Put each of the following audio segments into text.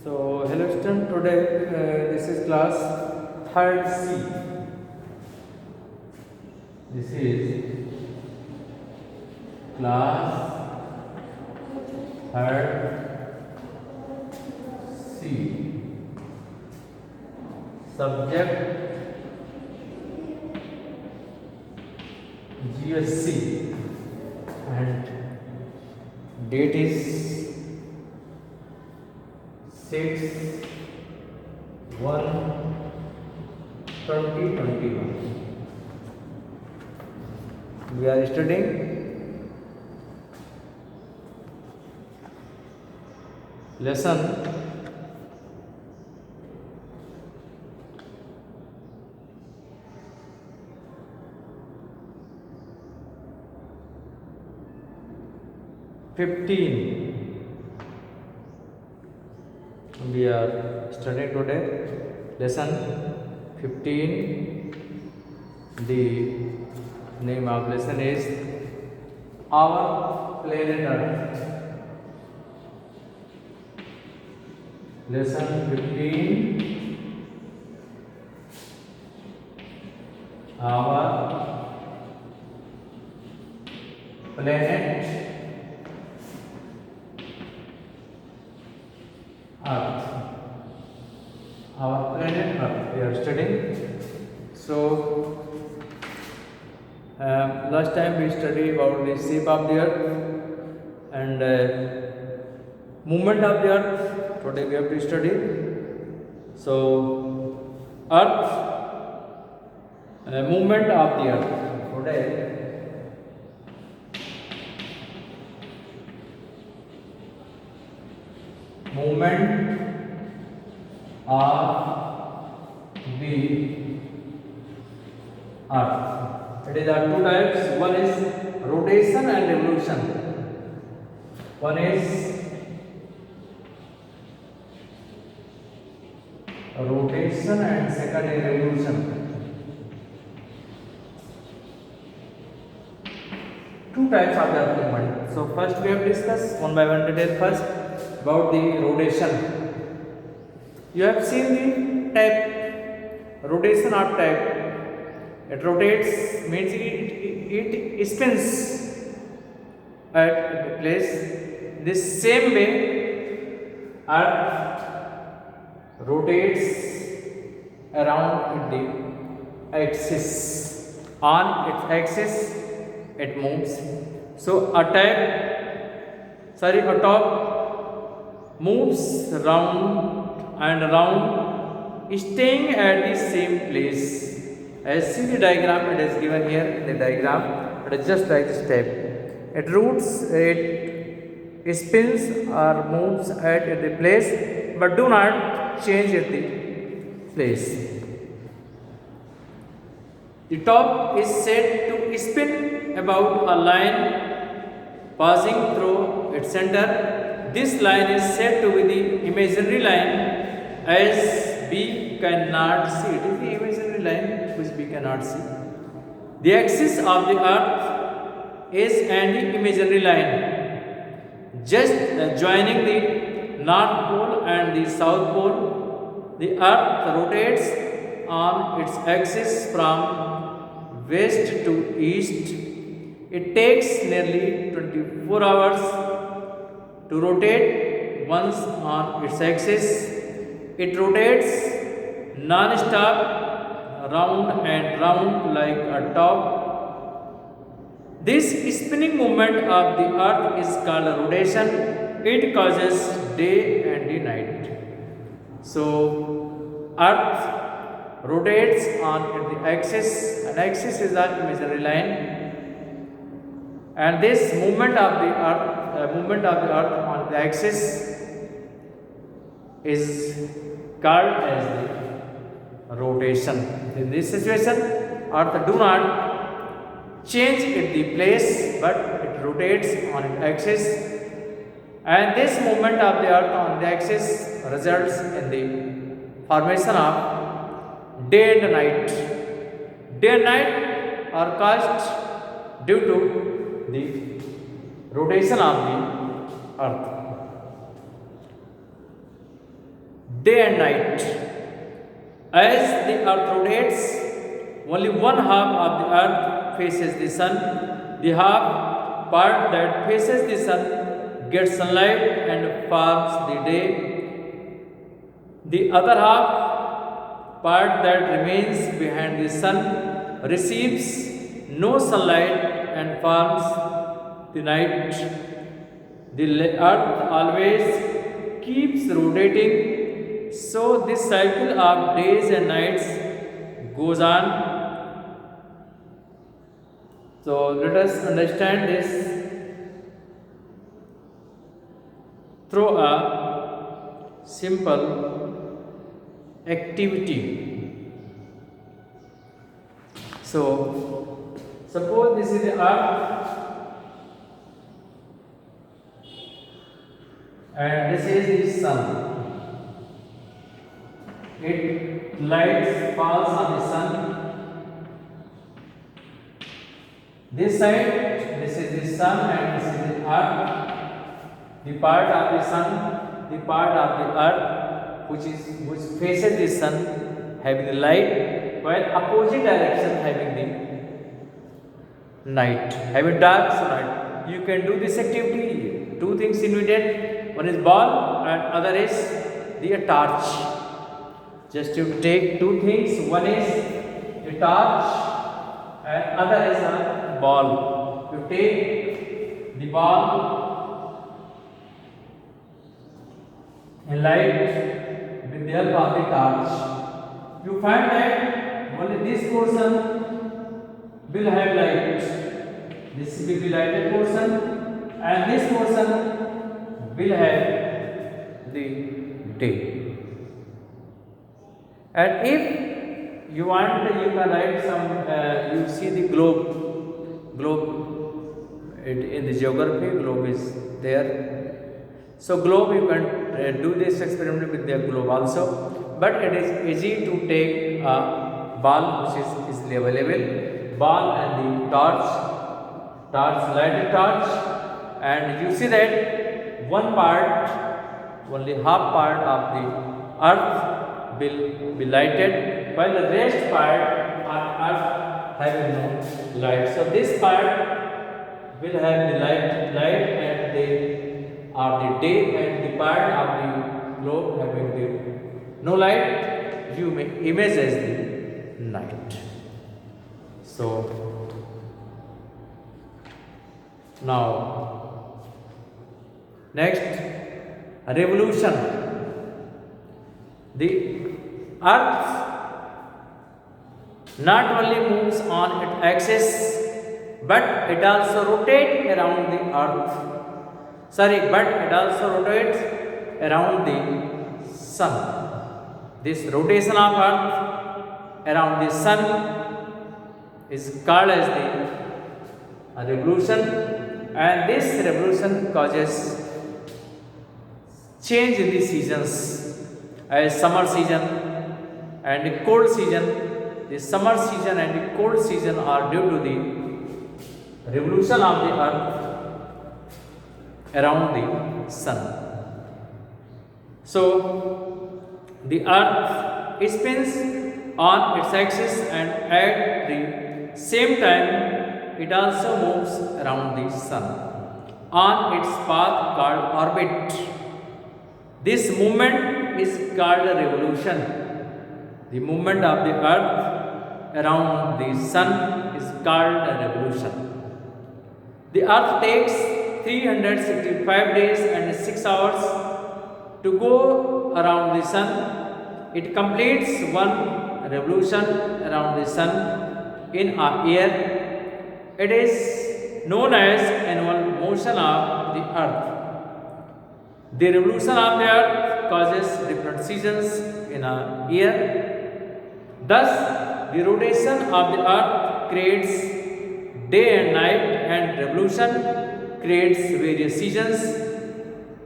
So, hello student, today this is class third C. This is class third C. Subject GSC and date is 6/1/2021. We are studying lesson 15. We are studying today lesson 15. The name of lesson is Our Planet Earth. Lesson 15, Our Planet Earth. Our planet Earth we are studying. So last time we studied about the shape of the earth and movement of the earth. Today we have to study. So earth, movement of the earth. Today movement of the earth. It is there are two types. One is rotation and revolution. One is rotation and second is revolution. Two types of the earth movement. So first we have discussed one by one detail. First about the rotation. You have seen the type, rotation of type. It rotates means it spins at the place. This same way earth rotates around the axis. On its axis it moves. So a top moves round and round, staying at the same place. As see the diagram, it is given here in the diagram. It is just like this type. It rotates, it spins or moves at the place, but do not change at the place. The top is said to spin about a line passing through its center. This line is said to be the imaginary line, as we cannot see. It is the imaginary line which we cannot see. The axis of the earth is an imaginary line, just joining the north pole and the south pole. The earth rotates on its axis from west to east. It takes nearly 24 hours to rotate once on its axis. It rotates non-stop, round and round like a top. This spinning movement of the earth is called rotation. It causes day and the night. So earth rotates on the axis. An axis is an imaginary line, and this movement of the earth on the axis is called as the rotation. In this situation, earth do not change its the place, but it rotates on its axis, and this movement of the earth on the axis results in the formation of day and night. Day and night are caused due to the rotation of the earth. day and night. As the earth rotates, only one half of the earth faces the sun. The half part that faces the sun gets sunlight and forms the day. The other half part that remains behind the sun receives no sunlight and forms the night. The earth always keeps rotating, so this cycle of days and nights goes on. So let us understand this through a simple activity. So suppose this is the earth and this is the sun. It light falls on the sun. This side, this is the sun and this is the earth. The part of the sun, the part of the earth which faces the sun having the light, while opposite direction having the night, having dark night. You can do this activity. Two things immediate. One is ball and other is the torch. Just you take two things. One is a torch and other is a ball. You take the ball and light with the help of the torch. You find that only this portion will have light. This will be lighted portion and this portion will have the day. And if you want, you can write some, you see the globe in the geography, globe is there. So globe, you can do this experiment with the globe also, but it is easy to take a ball which is easily available, ball and the torch, lighted torch, and you see that one part, only half part of the earth will be lighted, while the rest part of earth having no light. So this part will have the light and they are the day, and the part of the globe having the no light, you may image as the night. So now next, revolution. The earth not only moves on its axis, but it also rotates around the earth. But it also rotates around the sun. This rotation of earth around the sun is called as the revolution, and this revolution causes change in the seasons. As summer season and the cold season, the summer season and the cold season are due to the revolution of the earth around the sun. So the earth spins on its axis, and at the same time it also moves around the sun on its path called orbit. This movement is called a revolution. The movement of the earth around the sun is called a revolution. The earth takes 365 days and 6 hours to go around the sun. It completes one revolution around the sun in a year. It is known as annual motion of the earth. The revolution of the earth causes different seasons in a year. Thus, the rotation of the earth creates day and night, and revolution creates various seasons.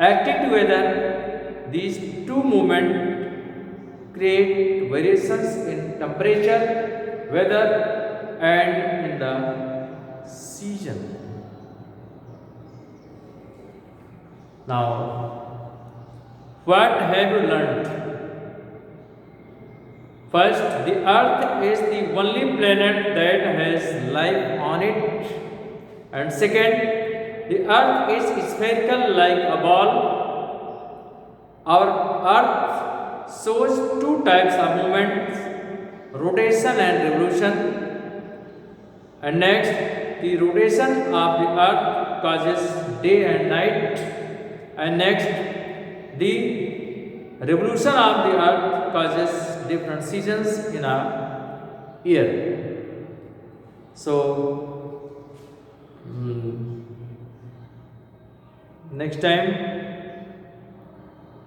Acting together, these two movements create variations in temperature, weather, and in the season. Now, what have you learned? First, the Earth is the only planet that has life on it. And second, the Earth is spherical like a ball. Our Earth shows two types of movements, rotation and revolution. And next, the rotation of the Earth causes day and night. And next, the revolution of the Earth causes different seasons in a year. So, next time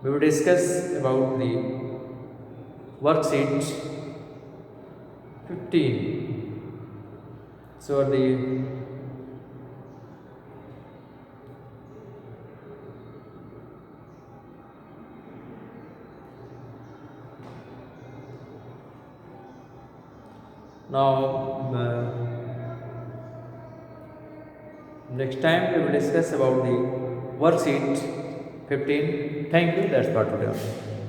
we will discuss about the worksheet 15. So, the now next time we will discuss about the worksheet 15. Thank you. That's for today.